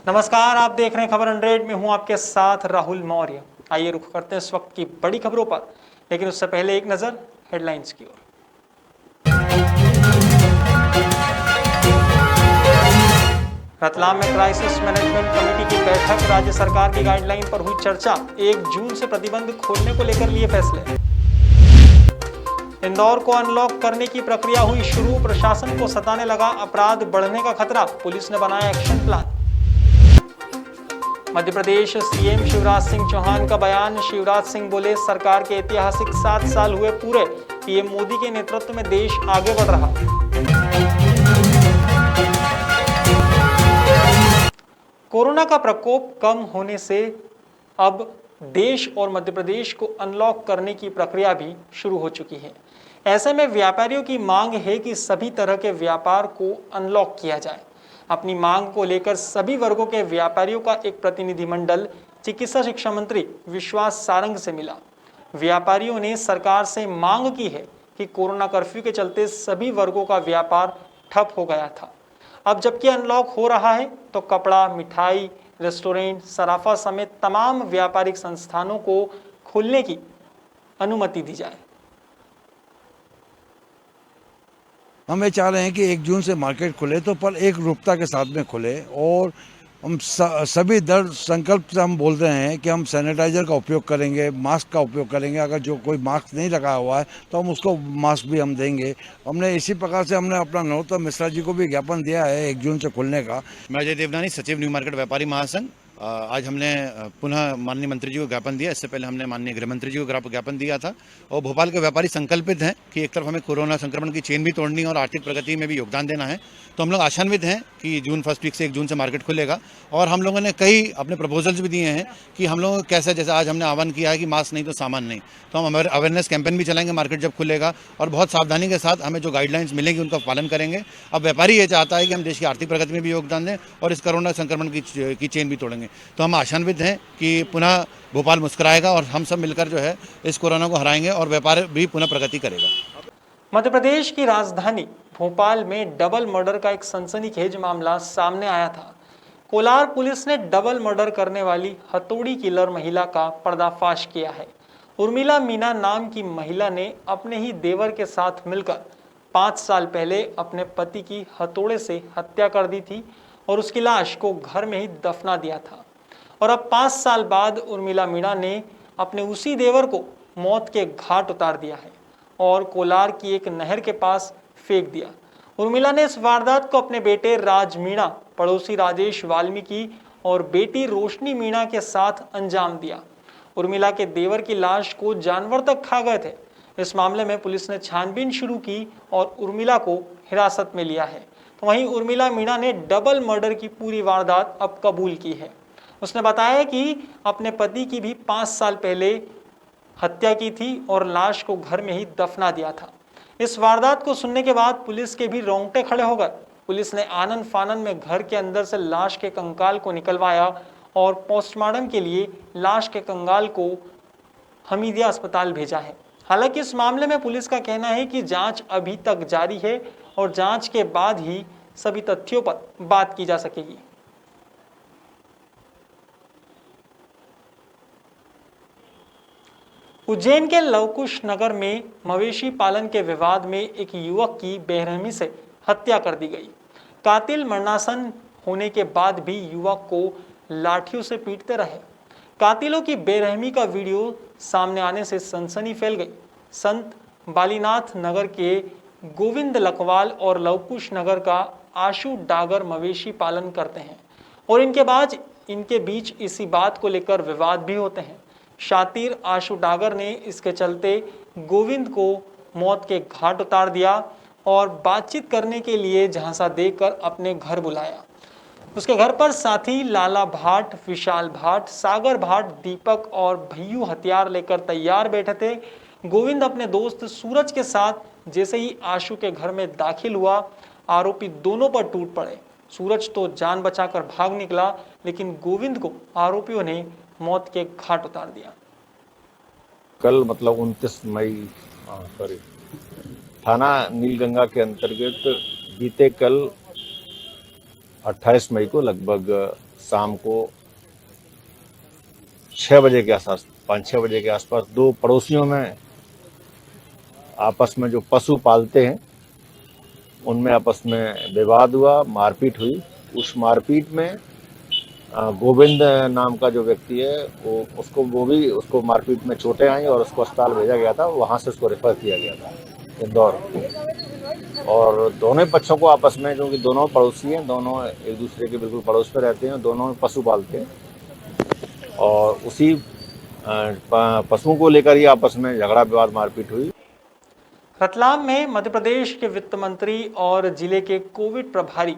नमस्कार, आप देख रहे हैं खबर 100 में हूं आपके साथ राहुल मौर्य। आइए रुख करते हैं इस वक्त की बड़ी खबरों पर, लेकिन उससे पहले एक नजर हेडलाइंस की ओर। रतलाम में क्राइसिस मैनेजमेंट कमेटी की बैठक, राज्य सरकार की गाइडलाइन पर हुई चर्चा। 1 जून से प्रतिबंध खोलने को लेकर लिए फैसले। इंदौर को अनलॉक करने की प्रक्रिया हुई शुरू, प्रशासन को सताने लगा अपराध बढ़ने का खतरा, पुलिस ने बनाया action plan. Madhya Pradesh CM Shivraj Singh Chauhan का बयान, शिवराज सिंह बोले सरकार के ऐतिहासिक 7 साल हुए पूरे, पीएम मोदी के नेतृत्व में देश आगे बढ़ रहा। कोरोना का प्रकोप कम होने से अब देश और मध्य प्रदेश को अनलॉक करने की प्रक्रिया भी शुरू हो चुकी है। ऐसे में व्यापारियों की मांग है कि सभी तरह के व्यापार को अनलॉक किया जाए। अपनी मांग को लेकर सभी वर्गों के व्यापारियों का एक प्रतिनिधिमंडल चिकित्सा शिक्षा मंत्री विश्वास सारंग से मिला। व्यापारियों ने सरकार से मांग की है कि कोरोना कर्फ्यू के चलते सभी वर्गों का व्यापार ठप हो गया था। अब जबकि अनलॉक हो रहा है तो कपड़ा, मिठाई, रेस्टोरेंट, सराफा समेत तमाम व्यापारिक संस्थानों को खोलने की अनुमति दी जाए। हम ये चाह रहे हैं कि 1 जून से मार्केट खुले तो पर एक रूपता के साथ में खुले, और हम सभी दृढ़ संकल्प से हम बोल रहे हैं कि हम सैनिटाइजर का उपयोग करेंगे, मास्क का उपयोग करेंगे। अगर जो कोई मास्क नहीं लगा हुआ है तो हम उसको मास्क भी हम देंगे। हमने इसी प्रकार से हमने अपना नरोत्तम मिश्रा जी को भी ज्ञापन दिया है 1 जून से खुलने का। मैं अजय देवनानी, सचिव न्यू मार्केट व्यापारी महासंघ। आज हमने पुनः माननीय मंत्री जी को ज्ञापन दिया। इससे पहले हमने माननीय गृह मंत्री जी को ज्ञापन दिया था। और भोपाल के व्यापारी संकल्पित हैं कि एक तरफ हमें कोरोना संक्रमण की चेन भी तोड़नी है और आर्थिक प्रगति में भी योगदान देना है। तो हम लोग आशान्वित हैं कि जून फर्स्ट वीक से 1 जून से मार्केट खुलेगा। और हम लोगों ने कई अपने प्रपोजल्स भी दिए हैं कि हम लोग कैसे, जैसे आज हमने आह्वान किया है कि मास्क नहीं तो सामान नहीं, तो हम अवेयरनेस कैंपेन भी चलाएंगे मार्केट जब खुलेगा, और बहुत सावधानी के साथ हमें जो गाइडलाइंस मिलेंगी उनका पालन करेंगे। अब व्यापारी ये चाहता है कि हम देश की आर्थिक प्रगति में भी योगदान दें और इस कोरोना संक्रमण की चेन भी तोड़ेंगे। तो हम आशान्वित हैं कि पुनः भोपाल मुस्कुराएगा और हम सब मिलकर जो है इस कोरोना को हराएंगे और व्यापार भी पुनः प्रगति करेगा। मध्य प्रदेश की राजधानी भोपाल में डबल मर्डर का एक सनसनीखेज मामला सामने आया था। कोलार पुलिस ने डबल मर्डर करने वाली हथौड़ी किलर महिला का पर्दाफाश किया है। उर्मिला मीना नाम की महिला ने अपने ही देवर के साथ मिलकर 5 साल पहले अपने पति की हथौड़े से हत्या कर दी थी और उसकी लाश को घर में ही दफना दिया था। और अब 5 साल बाद उर्मिला मीणा ने अपने उसी देवर को मौत के घाट उतार दिया है और कोलार की एक नहर के पास फेंक दिया। उर्मिला ने इस वारदात को अपने बेटे राज मीणा, पड़ोसी राजेश वाल्मीकि और बेटी रोशनी मीणा के साथ अंजाम दिया। उर्मिला के देवर की लाश को जानवर तक खा गए थे। इस मामले में पुलिस ने छानबीन शुरू की और उर्मिला को हिरासत में लिया है। तो वहीं उर्मिला मीणा ने डबल मर्डर की पूरी वारदात अब कबूल की है। उसने बताया कि अपने पति की भी 5 साल पहले हत्या की थी और लाश को घर में ही दफना दिया था। इस वारदात को सुनने के बाद पुलिस के भी रोंगटे खड़े हो गए। पुलिस ने आनन फानन में घर के अंदर से लाश के कंकाल को निकलवाया और पोस्टमार्टम के लिए लाश के कंकाल को हमीदिया अस्पताल भेजा है। हालांकि इस मामले में पुलिस का कहना है कि जांच अभी तक जारी है और जांच के बाद ही सभी तथ्यों पर बात की जा सकेगी। उज्जैन के लवकुश नगर में मवेशी पालन के विवाद में एक युवक की बेरहमी से हत्या कर दी गई। कातिल मरणासन होने के बाद भी युवक को लाठियों से पीटते रहे। कातिलों की बेरहमी का वीडियो सामने आने से सनसनी फैल गई। संत बालीनाथ नगर के गोविंद लखवाल और लवकुश नगर का आशु डागर मवेशी पालन करते हैं और इनके बीच इसी बात को लेकर विवाद भी होते हैं। शातिर आशु डागर ने इसके चलते गोविंद को मौत के घाट उतार दिया और बातचीत करने के लिए झांसा देकर अपने घर बुलाया। उसके घर पर साथी लाला भाट, विशाल भाट, सागर भाट, दीपक और भैयू हथियार लेकर तैयार बैठे थे। गोविंद अपने दोस्त सूरज के साथ जैसे ही आशु के घर में दाखिल हुआ, आरोपी दोनों पर टूट पड़े। सूरज तो जान बचाकर भाग निकला, लेकिन गोविंद को आरोपियों ने मौत के घाट उतार दिया। कल मतलब 29 मई थाना नीलगंगा के अंतर्गत बीते कल 28 मई को लगभग शाम को 6 बजे के आसपास 5-6 बजे के आसपास दो पड़ोसियों में आपस में जो पशु पालते हैं उनमें आपस में विवाद हुआ, मारपीट हुई। उस मारपीट में गोविंद नाम का जो व्यक्ति है उसको मारपीट में चोटें आई और उसको अस्पताल भेजा गया था। वहाँ से उसको रेफर किया गया था इंदौर। और दोनों पक्षों को आपस में, क्योंकि दोनों पड़ोसी हैं, दोनों एक दूसरे के बिल्कुल पड़ोस पे रहते हैं, दोनों पशु पालते हैं और उसी पशुओं को लेकर ही आपस में झगड़ा विवाद मारपीट हुई। रतलाम में मध्य प्रदेश के वित्त मंत्री और जिले के कोविड प्रभारी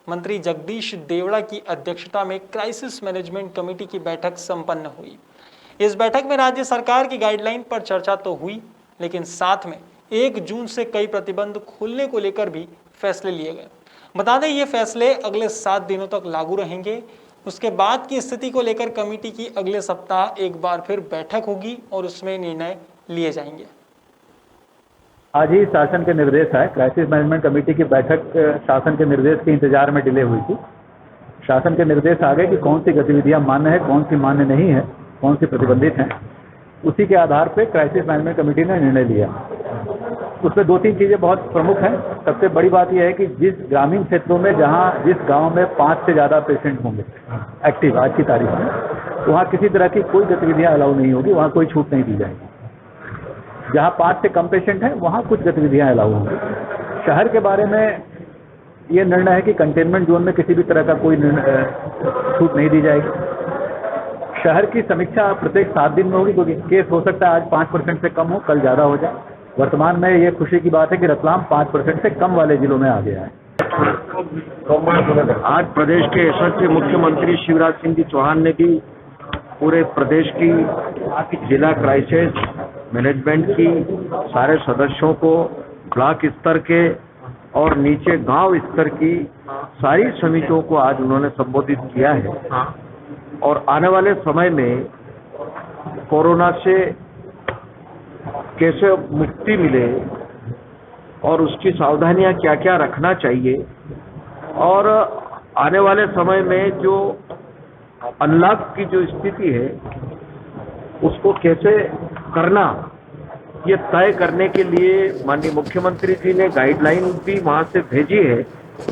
मंत्री जगदीश देवड़ा की अध्यक्षता में क्राइसिस मैनेजमेंट कमेटी की बैठक संपन्न हुई। इस बैठक में राज्य सरकार की गाइडलाइन पर चर्चा तो हुई, लेकिन साथ में 1 जून से कई प्रतिबंध खोलने को लेकर भी फैसले लिए गए। बता दें, ये फैसले अगले 7 दिनों तक लागू रहेंगे। उसके बाद की स्थिति को लेकर कमेटी की अगले सप्ताह एक बार फिर बैठक होगी और उसमें निर्णय लिए जाएंगे। आज ही शासन के निर्देश आए। क्राइसिस मैनेजमेंट कमेटी की बैठक शासन के निर्देश के इंतजार में डिले हुई थी। शासन के निर्देश आ गए कि कौन सी गतिविधियां मान्य है, कौन सी मान्य नहीं है, कौन सी प्रतिबंधित हैं। उसी के आधार पर क्राइसिस मैनेजमेंट कमेटी ने निर्णय लिया। उसमें 2-3 चीजें बहुत प्रमुख हैं। सबसे बड़ी बात यह है कि जिस ग्रामीण क्षेत्रों में जिस गांव में 5 से ज़्यादा पेशेंट होंगे एक्टिव आज की तारीख में, वहाँ किसी तरह की कोई गतिविधियां अलाउ नहीं होगी, वहाँ कोई छूट नहीं दी जाएगी। जहाँ 5 से कम पेशेंट हैं वहाँ कुछ गतिविधियां अलाउ होंगी। शहर के बारे में ये निर्णय है कि कंटेनमेंट जोन में किसी भी तरह का कोई छूट नहीं दी जाएगी। शहर की समीक्षा प्रत्येक 7 दिन में होगी, क्योंकि केस हो सकता है आज 5% से कम हो, कल ज़्यादा हो जाए। वर्तमान में ये खुशी की बात है कि रतलाम 5% से कम वाले जिलों में आ गया है। आज प्रदेश के यशस्वी मुख्यमंत्री शिवराज सिंह जी चौहान ने भी पूरे प्रदेश की जिला क्राइसिस मैनेजमेंट की सारे सदस्यों को, ब्लॉक स्तर के और नीचे गांव स्तर की सारी समितियों को आज उन्होंने संबोधित किया है। और आने वाले समय में कोरोना से कैसे मुक्ति मिले और उसकी सावधानियां क्या क्या रखना चाहिए, और आने वाले समय में जो अनलॉक की जो स्थिति है उसको कैसे करना, ये तय करने के लिए माननीय मुख्यमंत्री जी ने गाइडलाइन भी वहां से भेजी है।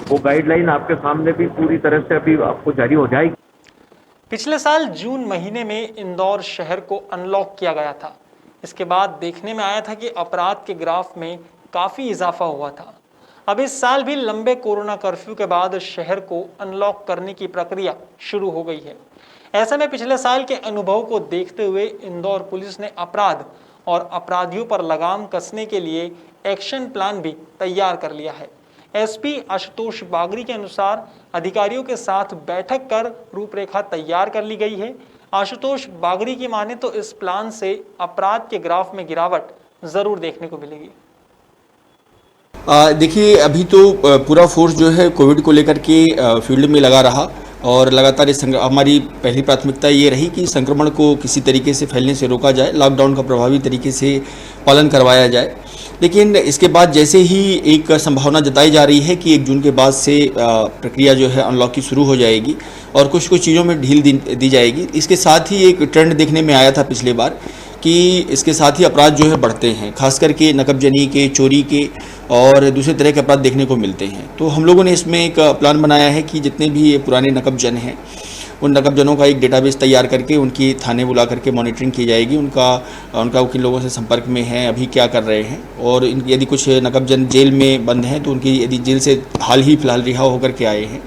वो गाइडलाइन आपके सामने भी पूरी तरह से अभी आपको जारी हो जाएगी। पिछले साल जून महीने में इंदौर शहर को अनलॉक किया गया था। इसके बाद देखने में आया था कि अपराध के ग्राफ में काफ़ी इजाफा हुआ था। अब इस साल भी लंबे कोरोना कर्फ्यू के बाद शहर को अनलॉक करने की प्रक्रिया शुरू हो गई है। ऐसे में पिछले साल के अनुभव को देखते हुए इंदौर पुलिस ने अपराध और अपराधियों पर लगाम कसने के लिए एक्शन प्लान भी तैयार कर लिया है। एसपी आशुतोष बागरी के अनुसार अधिकारियों के साथ बैठक कर रूपरेखा तैयार कर ली गई है। आशुतोष बागरी की माने तो इस प्लान से अपराध के ग्राफ में गिरावट जरूर देखने को मिलेगी। देखिए, अभी तो पूरा फोर्स जो है कोविड को लेकर के फील्ड में लगा रहा और लगातार हमारी पहली प्राथमिकता ये रही कि संक्रमण को किसी तरीके से फैलने से रोका जाए, लॉकडाउन का प्रभावी तरीके से पालन करवाया जाए। लेकिन इसके बाद जैसे ही एक संभावना जताई जा रही है कि 1 जून के बाद से प्रक्रिया जो है अनलॉक की शुरू हो जाएगी और कुछ चीज़ों में ढील दी जाएगी। इसके साथ ही एक ट्रेंड देखने में आया था पिछली बार कि इसके साथ ही अपराध जो है बढ़ते हैं, खास करके नकबजनी के, चोरी के और दूसरे तरह के अपराध देखने को मिलते हैं। तो हम लोगों ने इसमें एक प्लान बनाया है कि जितने भी पुराने नकबजन हैं उन नकबजनों का एक डेटाबेस तैयार करके उनकी थाने बुला करके मॉनिटरिंग की जाएगी, उनका किन लोगों से संपर्क में है, अभी क्या कर रहे हैं, और यदि कुछ नकबजन जेल में बंद हैं तो उनकी यदि जेल से हाल ही फिलहाल रिहा होकर के आए हैं।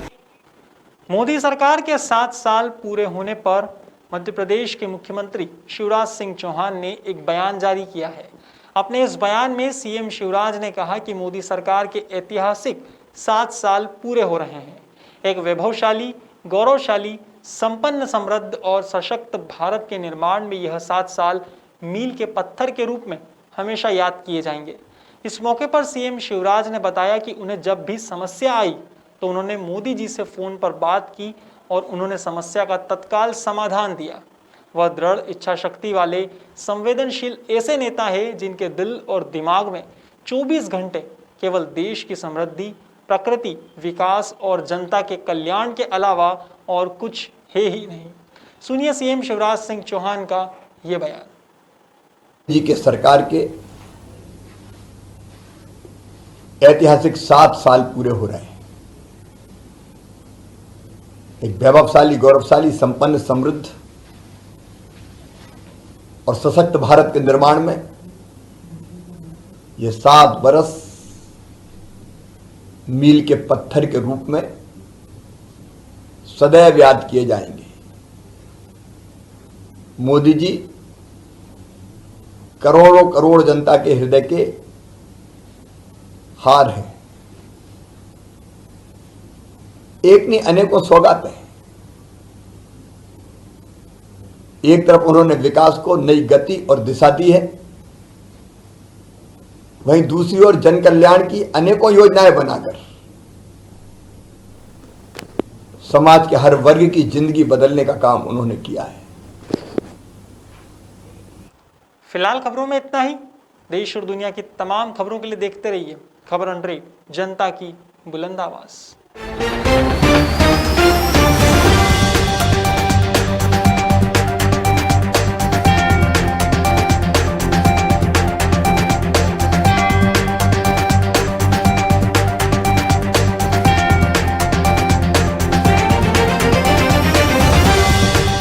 मोदी सरकार के 7 साल पूरे होने पर मध्य प्रदेश के मुख्यमंत्री शिवराज सिंह चौहान ने एक बयान जारी किया है। अपने इस बयान में सीएम शिवराज ने कहा कि मोदी सरकार के ऐतिहासिक 7 साल पूरे हो रहे हैं। एक वैभवशाली, गौरवशाली, संपन्न, समृद्ध और सशक्त भारत के निर्माण में यह 7 साल मील के पत्थर के रूप में हमेशा याद किए जाएंगे। इस मौके पर सीएम शिवराज ने बताया कि उन्हें जब भी समस्या आई तो उन्होंने मोदी जी से फोन पर बात की और उन्होंने समस्या का तत्काल समाधान दिया। वह दृढ़ इच्छा शक्ति वाले, संवेदनशील ऐसे नेता है जिनके दिल और दिमाग में 24 घंटे केवल देश की समृद्धि, प्रकृति, विकास और जनता के कल्याण के अलावा और कुछ है ही नहीं। सुनिए सीएम शिवराज सिंह चौहान का ये बयान। जी के सरकार के ऐतिहासिक 7 साल पूरे हो रहे हैं। एक वैभवशाली, गौरवशाली, संपन्न, समृद्ध और सशक्त भारत के निर्माण में ये 7 बरस मील के पत्थर के रूप में सदैव याद किए जाएंगे। मोदी जी करोड़ों करोड़ जनता के हृदय के हार है। एक नहीं अनेकों सौगात हैं। एक तरफ उन्होंने विकास को नई गति और दिशा दी है, वहीं दूसरी ओर जन कल्याण की अनेकों योजनाएं बनाकर समाज के हर वर्ग की जिंदगी बदलने का काम उन्होंने किया है। फिलहाल खबरों में इतना ही। देश और दुनिया की तमाम खबरों के लिए देखते रहिए खबर 100, जनता की बुलंद आवाज।